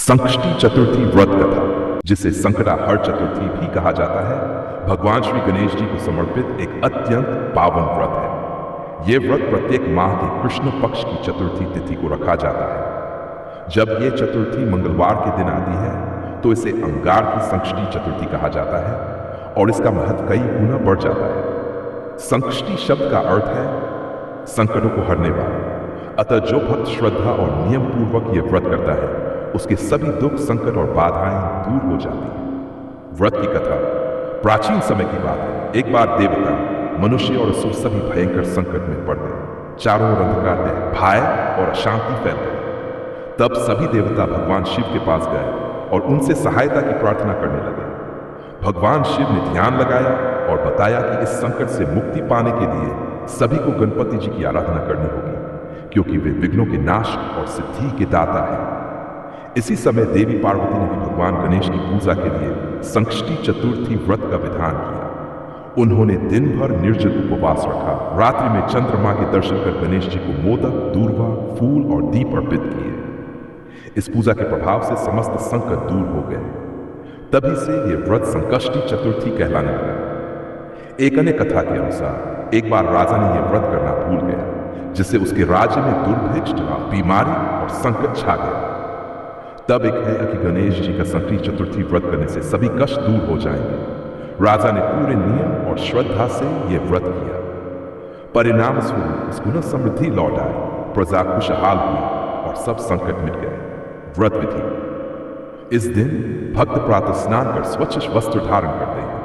संकष्टी चतुर्थी व्रत कथा, जिसे संकटाहर चतुर्थी भी कहा जाता है, भगवान श्री गणेश जी को समर्पित एक अत्यंत पावन व्रत है। यह व्रत प्रत्येक माह की कृष्ण पक्ष की चतुर्थी तिथि को रखा जाता है। जब यह चतुर्थी मंगलवार के दिन आती है तो इसे अंगार की संकष्टी चतुर्थी कहा जाता है और इसका महत्व कई गुना बढ़ जाता है। संकष्टी शब्द का अर्थ है संकटों को हरने वाला। अतः जो भक्त श्रद्धा और नियम पूर्वक यह व्रत करता है उसके सभी दुख, संकट और बाधाएं दूर हो जाती हैं। व्रत की कथा प्राचीन समय की बात है। एक बार देवता, मनुष्य और असुर सभी भयंकर संकट में पड़ गए। चारों ओर अंधकार में भय और अशांति फैल गई। तब सभी देवता भगवान शिव के पास गए और उनसे सहायता की प्रार्थना करने लगे। भगवान शिव ने ध्यान लगाया और बताया कि इस संकट से मुक्ति पाने के लिए सभी को गणपति जी की आराधना करनी होगी, क्योंकि वे विघ्नों के नाश और सिद्धि के दाता हैं। इसी समय देवी पार्वती ने भी भगवान गणेश की पूजा के लिए संकष्टी चतुर्थी व्रत का विधान किया। उन्होंने दिन भर निर्जल उपवास रखा। रात्रि में चंद्रमा के दर्शन कर गणेश जी को मोदक, दूर्वा, फूल और दीप अर्पित किए। इस पूजा के प्रभाव से समस्त संकट दूर हो गए। तभी से यह व्रत संकष्टी चतुर्थी कहलाने लगा। एक अन्य कथा के अनुसार एक बार राजा ने यह व्रत करना भूल गया, जिससे उसके राज्य में दुर्भिक्ष, बीमारी और संकट छा गया। तब एक है कि गणेश जी का संकष्टी चतुर्थी व्रत करने से सभी कष्ट दूर हो जाएंगे। राजा ने पूरे नियम और श्रद्धा से यह व्रत किया। परिणाम स्वरूप उसको न समृद्धि लौट आई, प्रजा खुशहाल हुई और सब संकट मिट गए। व्रत विधि: इस दिन भक्त प्रातः स्नान कर स्वच्छ वस्त्र धारण करते हैं,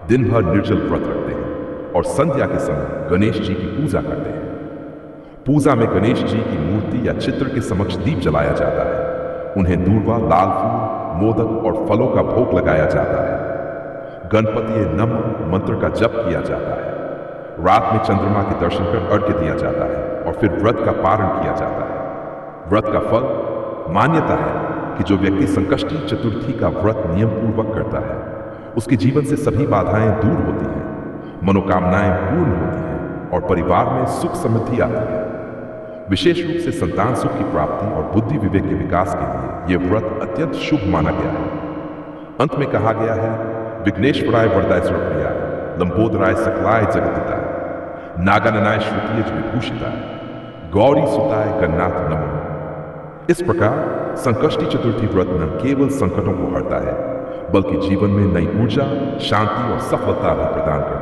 दिन भर निर्जल व्रत रखते हैं और संध्या के समय गणेश जी की पूजा करते हैं। पूजा में गणेश जी की मूर्ति या चित्र के समक्ष दीप जलाया जाता है। उन्हें दूर्वा, लाल फूल, मोदक और फलों का भोग लगाया जाता है। गणपति नमः मंत्र का जप किया जाता है। रात में चंद्रमा के दर्शन कर अर्घ्य दिया जाता है और फिर व्रत का पारण किया जाता है। व्रत का फल: मान्यता है कि जो व्यक्ति संकष्टी चतुर्थी का व्रत नियम पूर्वक करता है उसके जीवन से सभी बाधाएं दूर होती हैं, मनोकामनाएं पूर्ण होती हैं और परिवार में सुख समृद्धि आती है। विशेष रूप से संतान सुख की प्राप्ति और बुद्धि विवेक के विकास के लिए यह व्रत अत्यंत शुभ माना गया है। अंत में कहा गया है: विघ्नेश्वराय वरदाय सर्वप्रियाय, लंबोदराय सकलाय जगदिताय, नागाननाय श्रुतियज विभूषिताय, गौरी सुताय गन्नाथ नमः। इस प्रकार संकष्टी चतुर्थी व्रत न केवल संकटों को हरता है, बल्कि जीवन में नई ऊर्जा, शांति और सफलता भी प्रदान करता है।